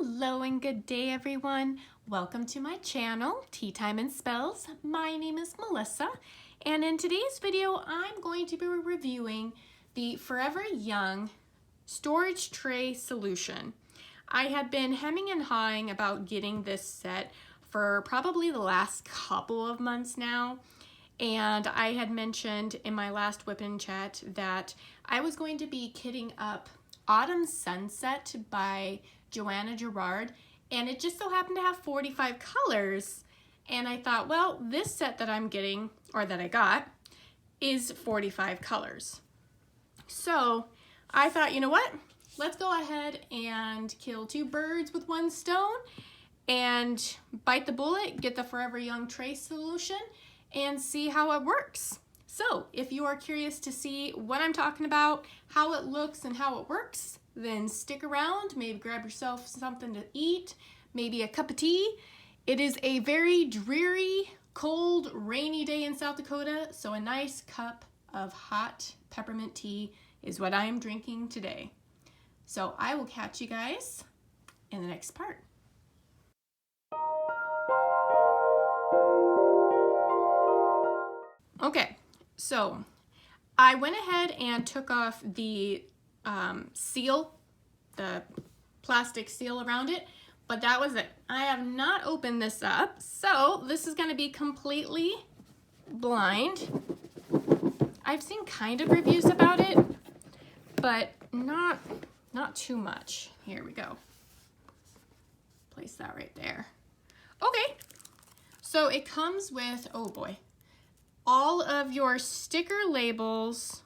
Hello and good day everyone. Welcome to my channel, Tea Time and Spells. My name is Melissa, and in today's video I'm going to be reviewing the Forever Young storage tray solution. I have been hemming and hawing about getting this set for probably the last couple of months now, and I had mentioned in my last whip-in chat that I was going to be kitting up Autumn Sunset by Joanna Gerard, and it just so happened to have 45 colors, and I thought, well, this set that I'm getting, or that I got, is 45 colors. So I thought, you know what, let's go ahead and kill two birds with one stone and bite the bullet, get the Forever Young tray solution, and see how it works. So if you are curious to see what I'm talking about, how it looks and how it works, then stick around, maybe grab yourself something to eat, maybe a cup of tea. It is a very dreary, cold, rainy day in South Dakota, so a nice cup of hot peppermint tea is what I am drinking today. So I will catch you guys in the next part. Okay, so I went ahead and took off the seal, the plastic seal around it, but that was it. I have not opened this up, so this is going to be completely blind. I've seen kind of reviews about it, but not too much. Here we go. Place that right there. Okay, so it comes with, oh boy, all of your sticker labels,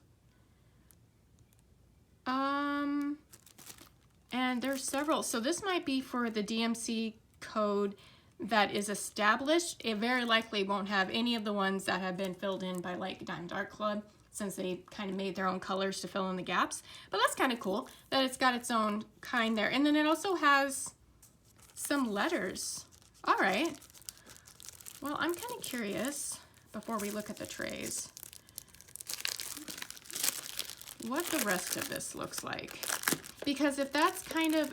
and there's several. So this might be for the DMC code that is established. It very likely won't have any of the ones that have been filled in by like Diamond Art Club, since they kind of made their own colors to fill in the gaps. But that's kind of cool that it's got its own kind there. And then it also has some letters. All right. Well, I'm kind of curious, before we look at the trays, what the rest of this looks like. Because if that's kind of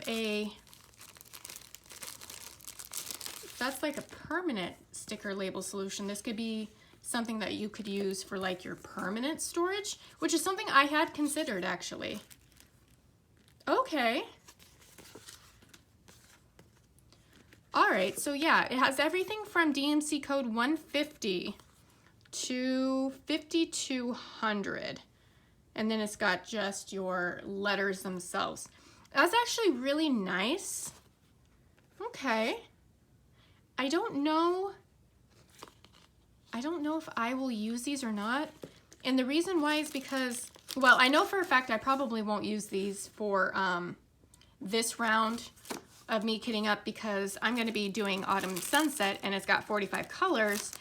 that's like a permanent sticker label solution, this could be something that you could use for like your permanent storage, which is something I had considered actually. Okay. All right, so yeah, it has everything from DMC code 150 to 5200, and then it's got just your letters themselves. That's actually really nice. Okay, I don't know if I will use these or not, and the reason why is because, well, I know for a fact I probably won't use these for this round of me kitting up, because I'm going to be doing Autumn Sunset and it's got 45 colors,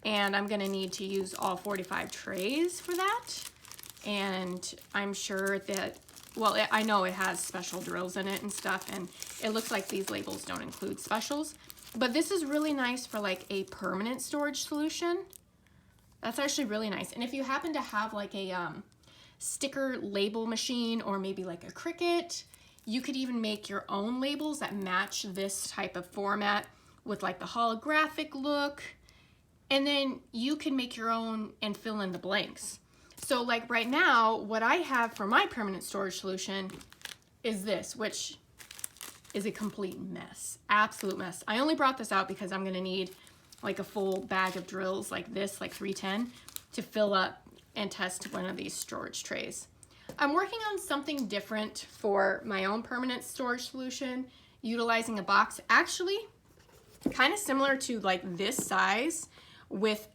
and I'm going to need to use all 45 trays for that. And I'm sure that, well, I know it has special drills in it and stuff, and it looks like these labels don't include specials, but this is really nice for like a permanent storage solution. That's actually really nice. And if you happen to have like a sticker label machine, or maybe like a Cricut, you could even make your own labels that match this type of format with like the holographic look, and then you can make your own and fill in the blanks. So like right now, what I have for my permanent storage solution is this, which is a complete mess, absolute mess. I only brought this out because I'm gonna need like a full bag of drills like this, like 310, to fill up and test one of these storage trays. I'm working on something different for my own permanent storage solution, utilizing a box actually kind of similar to like this size, with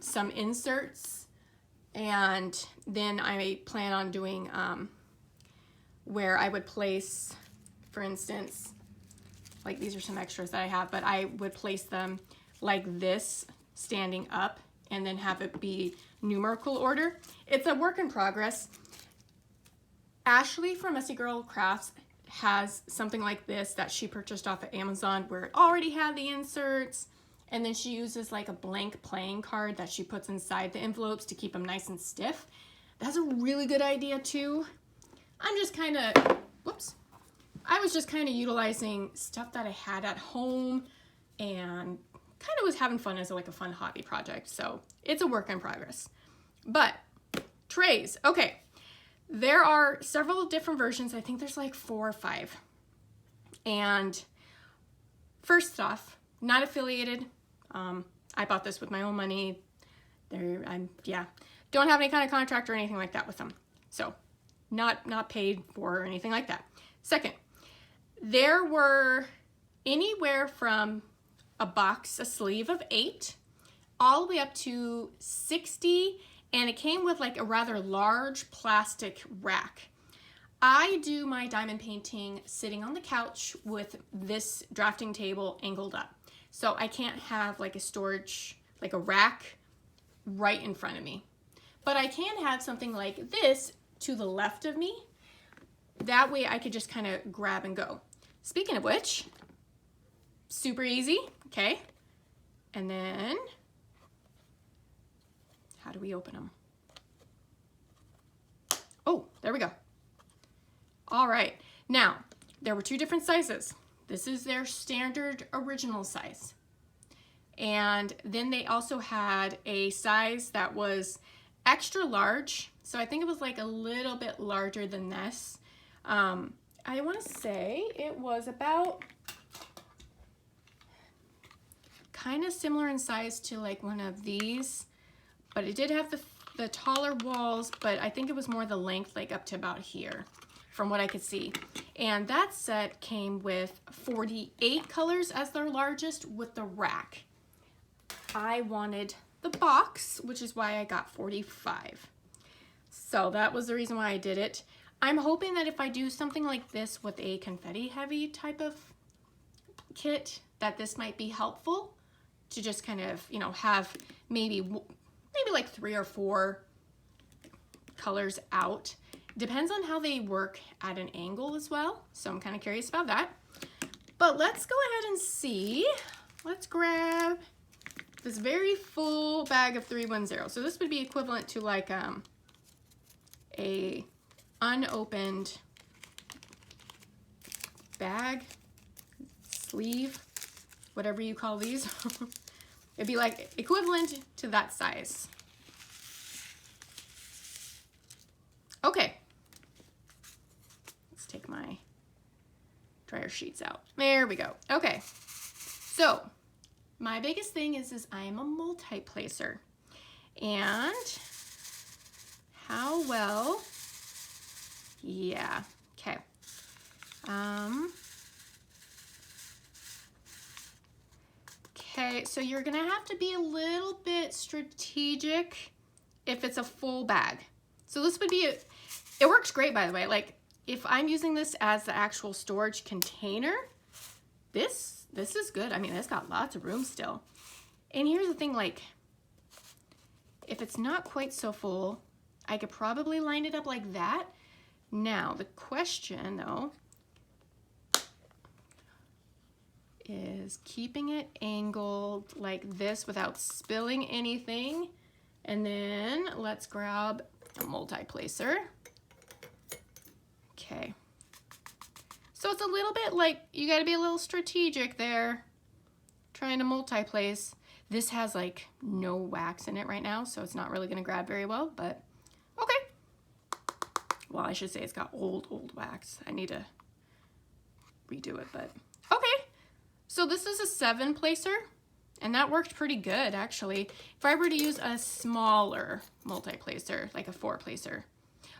some inserts, and then I plan on doing where I would place, for instance, like these are some extras that I have, but I would place them like this, standing up, and then have it be numerical order. It's a work in progress. Ashley from Messy Girl Crafts has something like this that she purchased off of Amazon, where it already had the inserts, and then she uses like a blank playing card that she puts inside the envelopes to keep them nice and stiff. That's a really good idea too. I'm just kind of, whoops, I was just kind of utilizing stuff that I had at home and kind of was having fun as like a fun hobby project. So it's a work in progress. But trays, okay. There are several different versions. I think there's like 4 or 5. And first off, not affiliated. I bought this with my own money. Don't have any kind of contract or anything like that with them. So not paid for or anything like that. Second, there were anywhere from a sleeve of 8, all the way up to 60, and it came with like a rather large plastic rack. I do my diamond painting sitting on the couch with this drafting table angled up. So I can't have like a storage, like a rack right in front of me. But I can have something like this to the left of me. That way I could just kind of grab and go. Speaking of which, super easy, okay? And then, how do we open them? Oh, there we go. All right, now, there were 2 different sizes. This is their standard original size. And then they also had a size that was extra large. So I think it was like a little bit larger than this. I want to say it was about kind of similar in size to like one of these, but it did have the taller walls, but I think it was more the length, like up to about here from what I could see. And that set came with 48 colors as their largest with the rack. I wanted the box, which is why I got 45. So that was the reason why I did it. I'm hoping that if I do something like this with a confetti heavy type of kit, that this might be helpful to just kind of, you know, have maybe like 3 or 4 colors out. Depends on how they work at an angle as well. So I'm kind of curious about that. But let's go ahead and see. Let's grab this very full bag of 310. So this would be equivalent to like a unopened bag, sleeve, whatever you call these. It'd be like equivalent to that size. Okay. Let's take my dryer sheets out. There we go. Okay. So my biggest thing is I am a multi-placer. And how well, yeah, okay. Okay, so you're gonna have to be a little bit strategic if it's a full bag. So this would be, it works great by the way. Like if I'm using this as the actual storage container, this is good. I mean, it's got lots of room still. And here's the thing, like, if it's not quite so full, I could probably line it up like that. Now, the question, though, is keeping it angled like this without spilling anything. And then let's grab a multi-placer. Okay. So it's a little bit like, you gotta be a little strategic there, trying to multi-place. This has like no wax in it right now, so it's not really gonna grab very well, but okay. Well, I should say it's got old wax. I need to redo it, but okay. So this is a 7-placer, and that worked pretty good, actually. If I were to use a smaller multi-placer, like a 4-placer.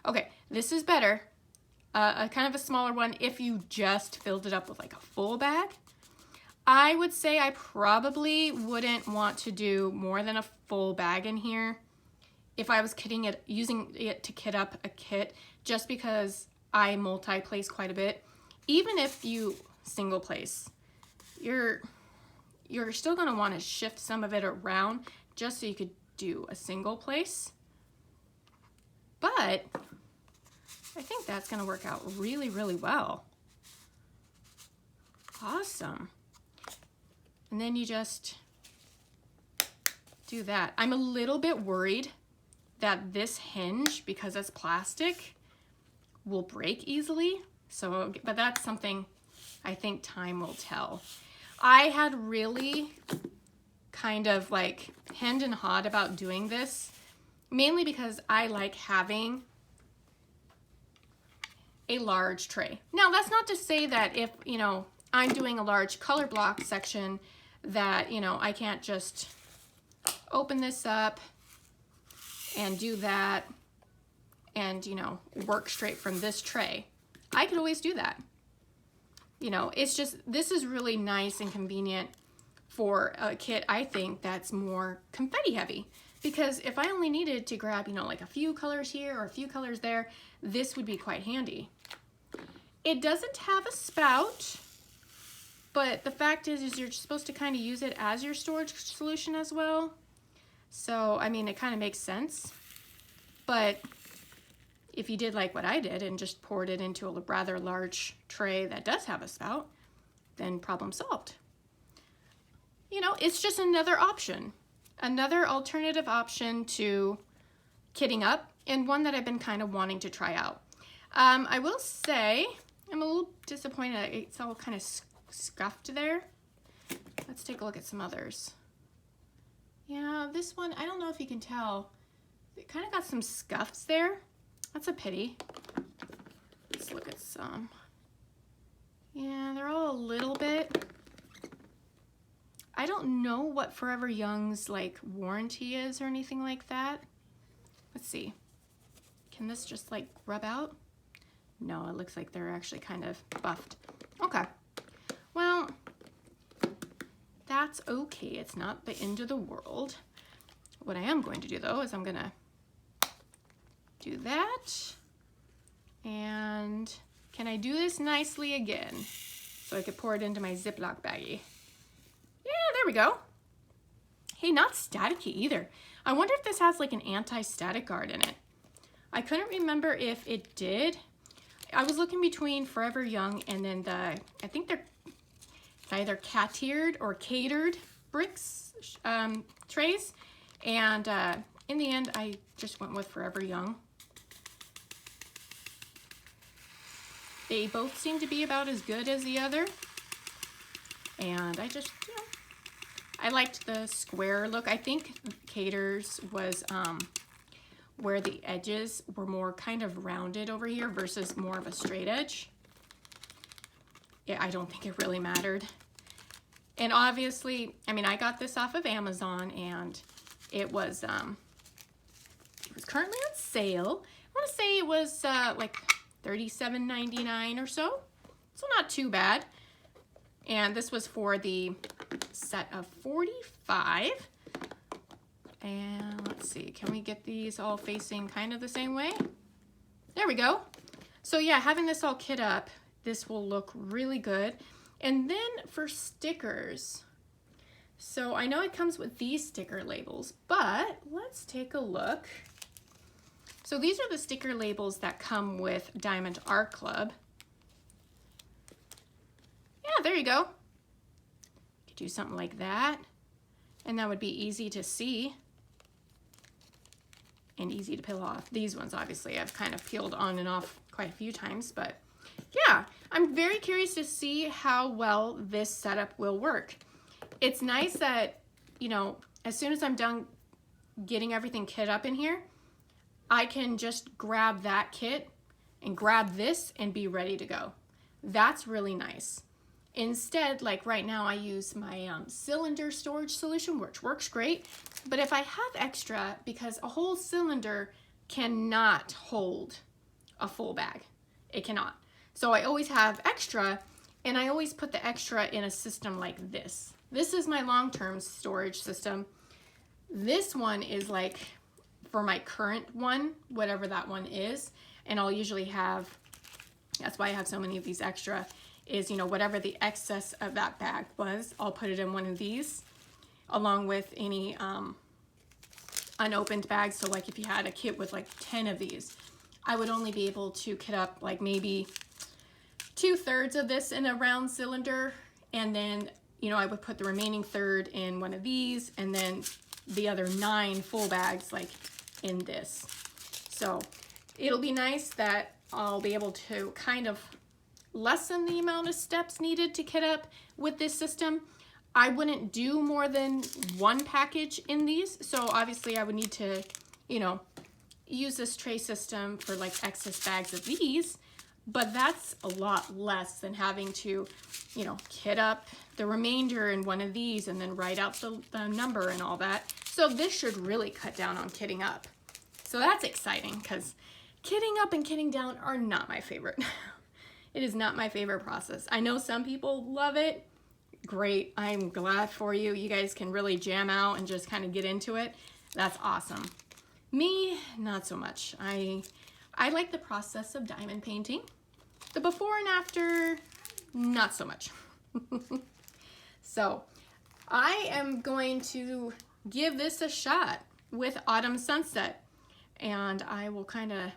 Okay, this is better. A kind of a smaller one if you just filled it up with like a full bag. I would say I probably wouldn't want to do more than a full bag in here if I was using it to kit up a kit, just because I multi-place quite a bit. Even if you single place, you're still gonna want to shift some of it around just so you could do a single place. But I think that's gonna work out really, really well. Awesome. And then you just do that. I'm a little bit worried that this hinge, because it's plastic, will break easily. So, but that's something I think time will tell. I had really kind of like hemmed and hawed about doing this, mainly because I like having a large tray. Now, that's not to say that if, you know, I'm doing a large color block section that, you know, I can't just open this up and do that and, you know, work straight from this tray. I could always do that. You know, it's just, this is really nice and convenient for a kit, I think, that's more confetti heavy. Because if I only needed to grab, you know, like a few colors here or a few colors there, this would be quite handy. It doesn't have a spout, but the fact is you're supposed to kind of use it as your storage solution as well. So, I mean, it kind of makes sense. But if you did like what I did and just poured it into a rather large tray that does have a spout, then problem solved. You know, it's just another option, another alternative option to kitting up, and one that I've been kind of wanting to try out. I will say I'm a little disappointed it's all kind of scuffed there. Let's take a look at some others. Yeah, this one, I don't know if you can tell, it kind of got some scuffs there. That's a pity. Let's look at some. Yeah, they're all a little bit. I don't know what Forever Young's like warranty is or anything like that. Let's see. Can this just like rub out? No, it looks like they're actually kind of buffed. Okay. Well, that's okay. It's not the end of the world. What I am going to do though is I'm gonna do that. And can I do this nicely again? So I could pour it into my Ziploc baggie. Yeah, there we go. Hey, not staticky either. I wonder if this has like an anti-static guard in it. I couldn't remember if it did. I was looking between Forever Young and then I think they're either catered or catered bricks trays. And in the end, I just went with Forever Young. They both seem to be about as good as the other. And I just, you know, I liked the square look. I think Cater's was where the edges were more kind of rounded over here versus more of a straight edge. Yeah, I don't think it really mattered. And obviously, I mean, I got this off of Amazon and it was currently on sale. I want to say it was like $37.99 or so. So not too bad. And this was for the set of 45. And let's see, can we get these all facing kind of the same way? There we go. So yeah, having this all kit up, this will look really good. And then for stickers, so I know it comes with these sticker labels, but let's take a look. So these are the sticker labels that come with Diamond Art Club. Yeah, there you go. Could do something like that. And that would be easy to see and easy to peel off. These ones, obviously, I've kind of peeled on and off quite a few times, but yeah, I'm very curious to see how well this setup will work. It's nice that, you know, as soon as I'm done getting everything kit up in here, I can just grab that kit and grab this and be ready to go. That's really nice. Instead, like right now, I use my cylinder storage solution, which works great. But if I have extra, because a whole cylinder cannot hold a full bag, it cannot. So I always have extra, and I always put the extra in a system like this. This is my long-term storage system. This one is like for my current one, whatever that one is, and I'll usually have, that's why I have so many of these extra, is, you know, whatever the excess of that bag was, I'll put it in one of these, along with any unopened bags. So like if you had a kit with like 10 of these, I would only be able to kit up like maybe 2/3 of this in a round cylinder, and then, you know, I would put the remaining third in one of these, and then the other 9 full bags like in this. So it'll be nice that I'll be able to kind of lessen the amount of steps needed to kit up with this system. I wouldn't do more than one package in these. So obviously I would need to, you know, use this tray system for like excess bags of these, but that's a lot less than having to, you know, kit up the remainder in one of these and then write out the number and all that. So this should really cut down on kitting up. So that's exciting because kitting up and kitting down are not my favorite. It is not my favorite process. I know some people love it. Great, I'm glad for you. You guys can really jam out and just kind of get into it. That's awesome. Me, not so much. I like the process of diamond painting. The before and after, not so much. So I am going to give this a shot with Autumn Sunset, and I will kind of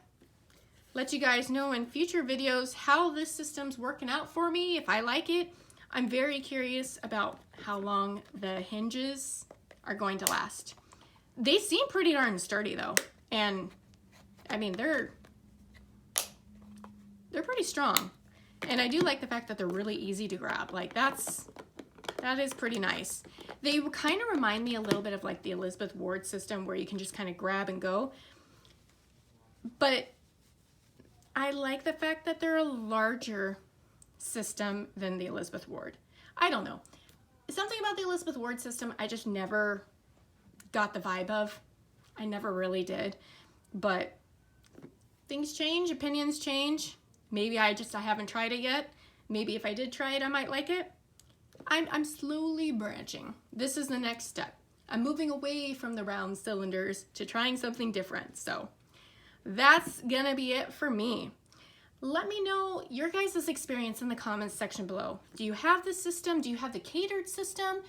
let you guys know in future videos how this system's working out for me, if I like it. I'm very curious about how long the hinges are going to last. They seem pretty darn sturdy though, and I mean they're pretty strong, and I do like the fact that they're really easy to grab. Like that is pretty nice. They kind of remind me a little bit of like the Elizabeth Ward system where you can just kind of grab and go, but I like the fact that they're a larger system than the Elizabeth Ward. I don't know. Something about the Elizabeth Ward system I just never got the vibe of. I never really did. But things change, opinions change. Maybe I haven't tried it yet. Maybe if I did try it, I might like it. I'm slowly branching. This is the next step. I'm moving away from the round cylinders to trying something different. So that's gonna be it for me. Let me know your guys' experience in the comments section below. Do you have this system? Do you have the catered system?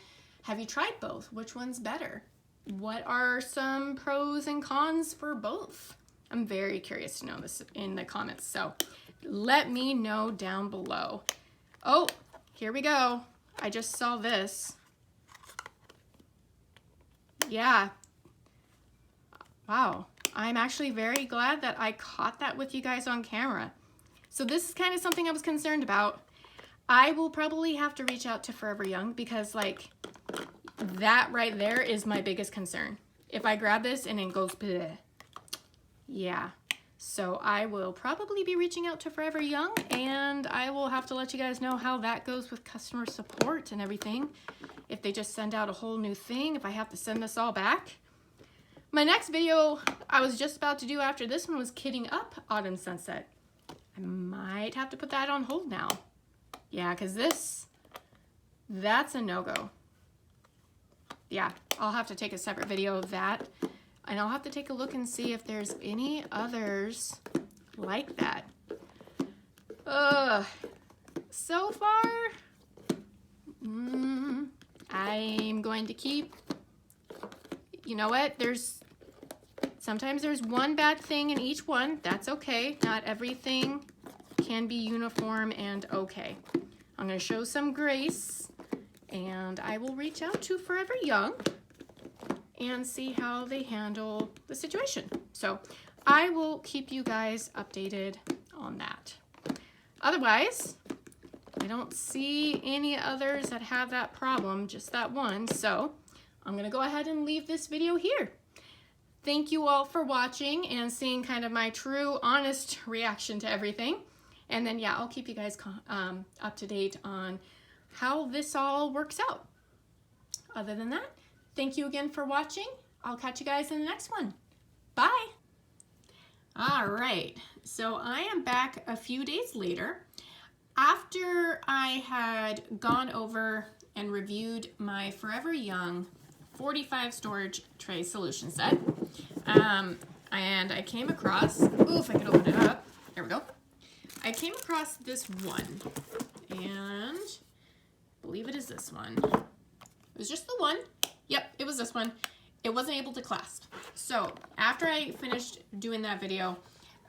Have you tried both? Which one's better? What are some pros and cons for both? I'm very curious to know this in the comments, so let me know down below. Oh, here we go. I just saw this. Yeah. Wow. I'm actually very glad that I caught that with you guys on camera. So this is kind of something I was concerned about. I will probably have to reach out to Forever Young because like that right there is my biggest concern. If I grab this and it goes bleh. Yeah. So I will probably be reaching out to Forever Young, and I will have to let you guys know how that goes with customer support and everything. If they just send out a whole new thing, if I have to send this all back. My next video I was just about to do after this one was kitting up Autumn Sunset. I might have to put that on hold now. Yeah, because that's a no-go. Yeah, I'll have to take a separate video of that. And I'll have to take a look and see if there's any others like that. So far, I'm going to keep, you know what, sometimes there's one bad thing in each one. That's okay. Not everything can be uniform and okay. I'm going to show some grace, and I will reach out to Forever Young and see how they handle the situation. So I will keep you guys updated on that. Otherwise, I don't see any others that have that problem, just that one. So I'm gonna go ahead and leave this video here. Thank you all for watching and seeing kind of my true, honest reaction to everything. And then yeah, I'll keep you guys up to date on how this all works out. Other than that, thank you again for watching. I'll catch you guys in the next one. Bye. All right, so I am back a few days later after I had gone over and reviewed my Forever Young 45 storage tray solution set. And I came across, ooh, if I could open it up, there we go. I came across this one, and I believe it is this one. It was just the one. Yep, it was this one. It wasn't able to clasp. So after I finished doing that video,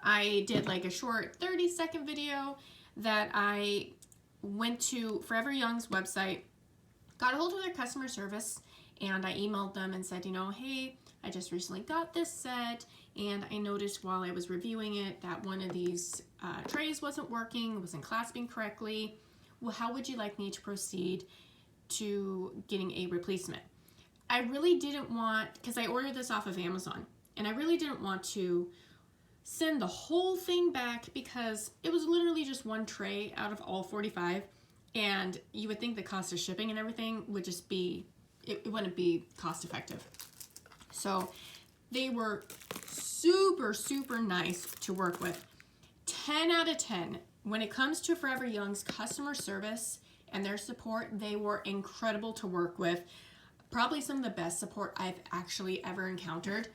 I did like a short 30-second video that I went to Forever Young's website, got a hold of their customer service, and I emailed them and said, you know, hey, I just recently got this set, and I noticed while I was reviewing it that one of these trays wasn't working, wasn't clasping correctly. Well, how would you like me to proceed to getting a replacement? I really didn't want, because I ordered this off of Amazon, and I really didn't want to send the whole thing back because it was literally just one tray out of all 45, and you would think the cost of shipping and everything would just be, it wouldn't be cost effective. So they were super, super nice to work with. 10 out of 10. When it comes to Forever Young's customer service and their support, they were incredible to work with. Probably some of the best support I've actually ever encountered,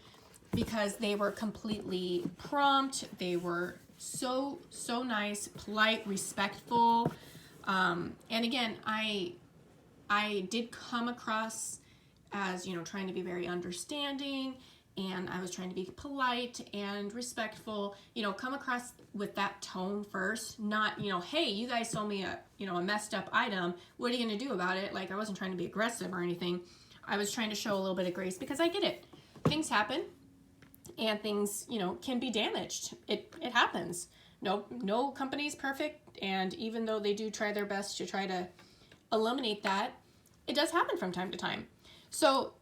because they were completely prompt. They were so nice, polite, respectful. And again, I did come across as, you know, trying to be very understanding, and I was trying to be polite and respectful, you know, come across with that tone first, not, you know, hey, you guys sold me a, you know, a messed up item. What are you going to do about it? Like, I wasn't trying to be aggressive or anything. I was trying to show a little bit of grace, because I get it. Things happen, and things, you know, can be damaged. It happens. No company is perfect, and even though they do try their best to try to eliminate that, it does happen from time to time. So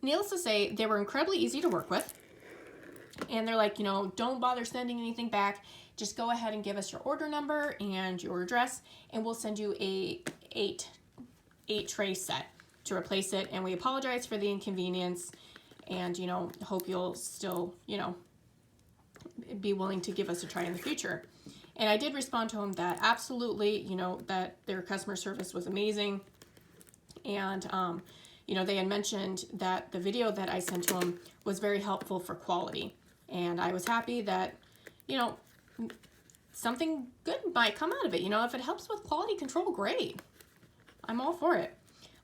needless to say, they were incredibly easy to work with, and they're like, you know, don't bother sending anything back. Just go ahead and give us your order number and your address, and we'll send you a eight tray set to replace it. And we apologize for the inconvenience, and, you know, hope you'll still, you know, be willing to give us a try in the future. And I did respond to them that absolutely, you know, that their customer service was amazing. And, you know, they had mentioned that the video that I sent to them was very helpful for quality. And I was happy that, you know, something good might come out of it. You know, if it helps with quality control, great. I'm all for it.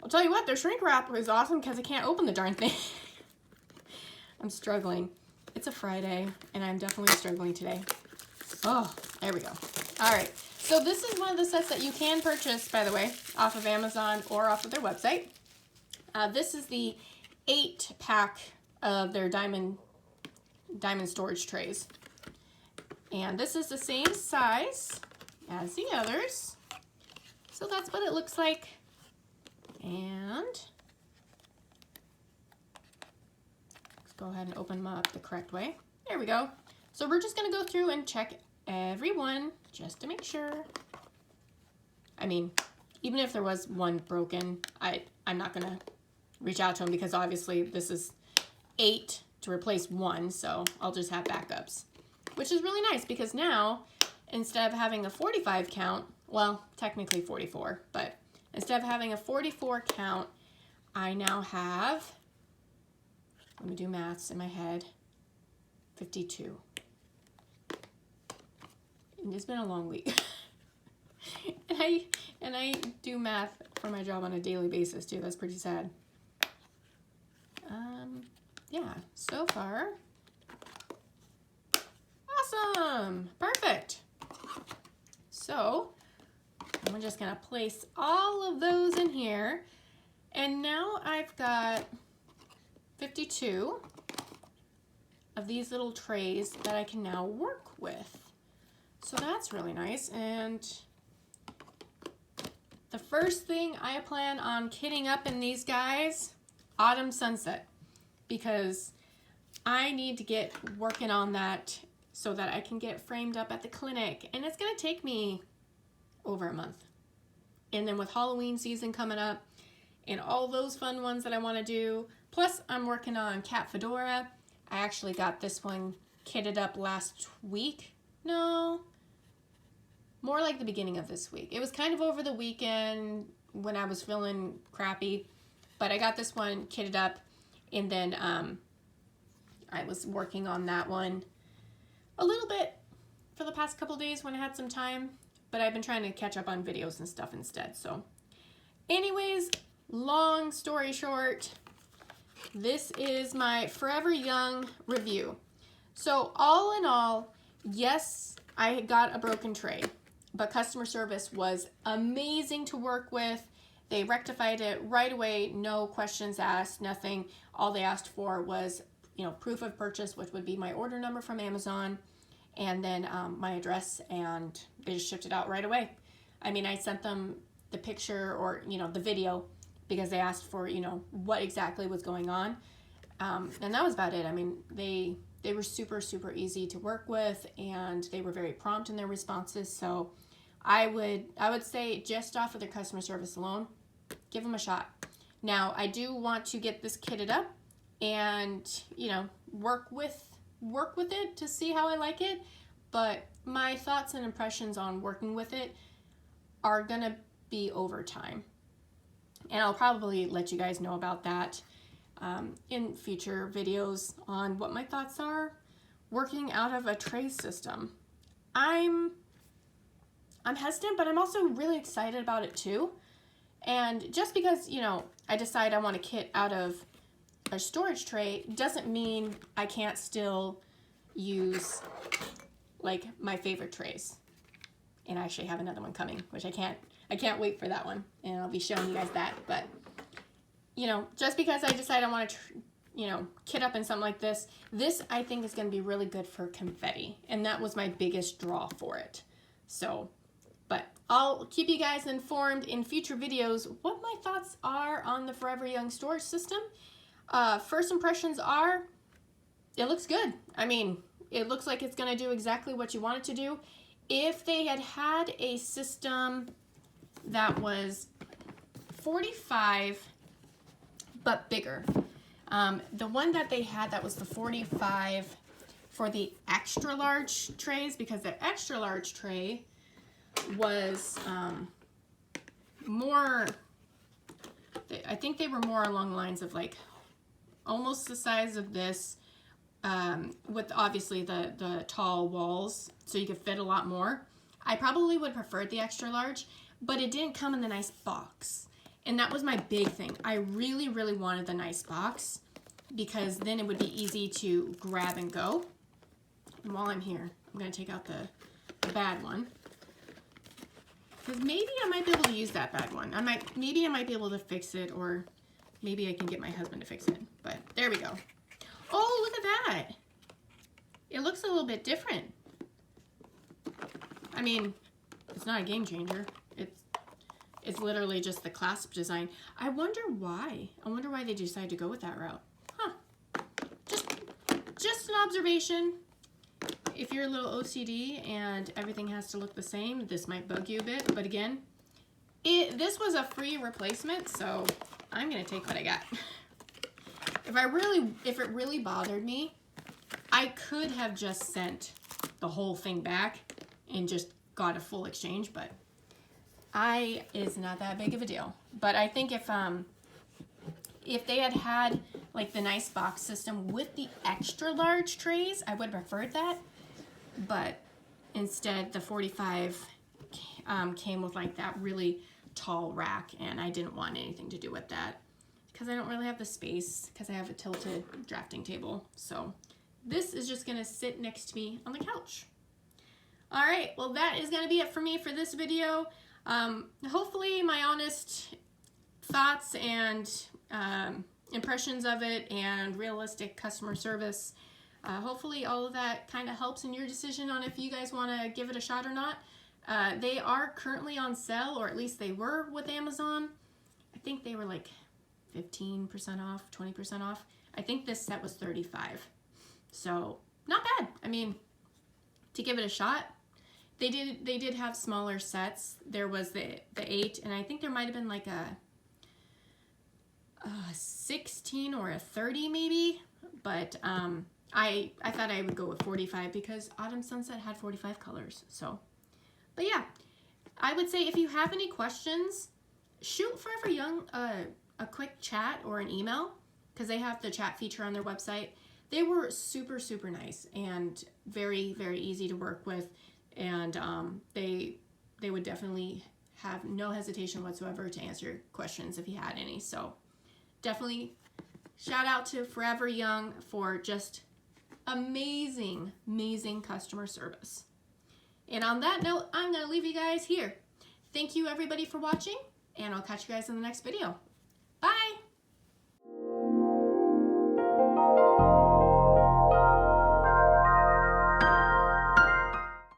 I'll tell you what, their shrink wrap was awesome because I can't open the darn thing. I'm struggling. It's a Friday, and I'm definitely struggling today. Oh, there we go. All right. So this is one of the sets that you can purchase, by the way, off of Amazon or off of their website. This is the 8-pack of their diamond storage trays. And this is the same size as the others. So that's what it looks like. And let's go ahead and open them up the correct way. There we go. So we're just going to go through and check every one just to make sure. I mean, even if there was one broken, I'm not going to reach out to them, because obviously this is 8 to replace 1, so I'll just have backups, which is really nice, because now instead of having a 45 count, well, technically 44, but instead of having a 44 count, I now have, let me do maths in my head, 52. It's been a long week. and I do math for my job on a daily basis too. That's pretty sad. Yeah, so far, awesome, perfect. So I'm just gonna place all of those in here, and now I've got 52 of these little trays that I can now work with. So that's really nice. And the first thing I plan on kitting up in these guys, Autumn Sunset, because I need to get working on that so that I can get framed up at the clinic, and it's gonna take me over a month. And then with Halloween season coming up and all those fun ones that I want to do, plus I'm working on Cat Fedora. I actually got this one kitted up last week. No, more like the beginning of this week. It was kind of over the weekend when I was feeling crappy, but I got this one kitted up, and then I was working on that one a little bit for the past couple days when I had some time, but I've been trying to catch up on videos and stuff instead. So anyways, long story short, this is my Forever Young review. So all in all, yes, I got a broken tray, but customer service was amazing to work with. They rectified it right away, no questions asked, nothing. All they asked for was, you know, proof of purchase, which would be my order number from Amazon, and then my address, and they just shipped it out right away. I mean, I sent them the picture or, you know, the video because they asked for, you know, what exactly was going on. And that was about it. I mean, they were super, super easy to work with, and they were very prompt in their responses. So I would say just off of their customer service alone, give them a shot. Now, I do want to get this kitted up and, you know, work with it to see how I like it. But my thoughts and impressions on working with it are gonna be over time. And I'll probably let you guys know about that in future videos on what my thoughts are working out of a tray system. I'm hesitant, but I'm also really excited about it too. And just because, you know, I decide I want to kit out of a storage tray doesn't mean I can't still use like my favorite trays. And I actually have another one coming, which I can't wait for that one, and I'll be showing you guys that. But you know, just because I decide I want to, you know, kit up in something like this I think is going to be really good for confetti, and that was my biggest draw for it. So, but I'll keep you guys informed in future videos what my thoughts are on the Forever Young storage system. First impressions are, it looks good. I mean, it looks like it's going to do exactly what you want it to do. If they had had a system that was 45 but bigger, the one that they had that was the 45 for the extra large trays, because the extra large tray was more, I think they were more along the lines of like almost the size of this, with obviously the tall walls, so you could fit a lot more. I probably would have preferred the extra large, but it didn't come in the nice box. And that was my big thing. I really, really wanted the nice box because then it would be easy to grab and go. And while I'm here, I'm gonna take out the bad one, because maybe I might be able to use that bad one. Maybe I might be able to fix it, or maybe I can get my husband to fix it. But there we go. Oh, look at that. It looks a little bit different. I mean, it's not a game changer. It's literally just the clasp design. I wonder why. I wonder why they decided to go with that route. Huh. Just an observation. If you're a little OCD and everything has to look the same, this might bug you a bit. But again, this was a free replacement, so I'm gonna take what I got. If it really bothered me, I could have just sent the whole thing back and just got a full exchange, but it's not that big of a deal. But I think if they had had like the nice box system with the extra large trays, I would have preferred that. But instead, the 45 came with like that really tall rack, and I didn't want anything to do with that because I don't really have the space because I have a tilted drafting table. So this is just gonna sit next to me on the couch. All right, well, that is gonna be it for me for this video. Hopefully my honest thoughts and impressions of it and realistic customer service, hopefully all of that kind of helps in your decision on if you guys want to give it a shot or not. They are currently on sale, or at least they were with Amazon. I think they were like 15% off, 20% off. I think this set was 35. So not bad. I mean, to give it a shot. They did have smaller sets. There was the 8, and I think there might have been like a 16 or a 30 maybe. But I thought I would go with 45 because Autumn Sunset had 45 colors. So, but yeah, I would say if you have any questions, shoot Forever Young a quick chat or an email, because they have the chat feature on their website. They were super, super nice and very, very easy to work with. And they would definitely have no hesitation whatsoever to answer questions if you had any. So definitely shout out to Forever Young for just amazing, amazing customer service. And on that note, I'm going to leave you guys here. Thank you everybody for watching, and I'll catch you guys in the next video.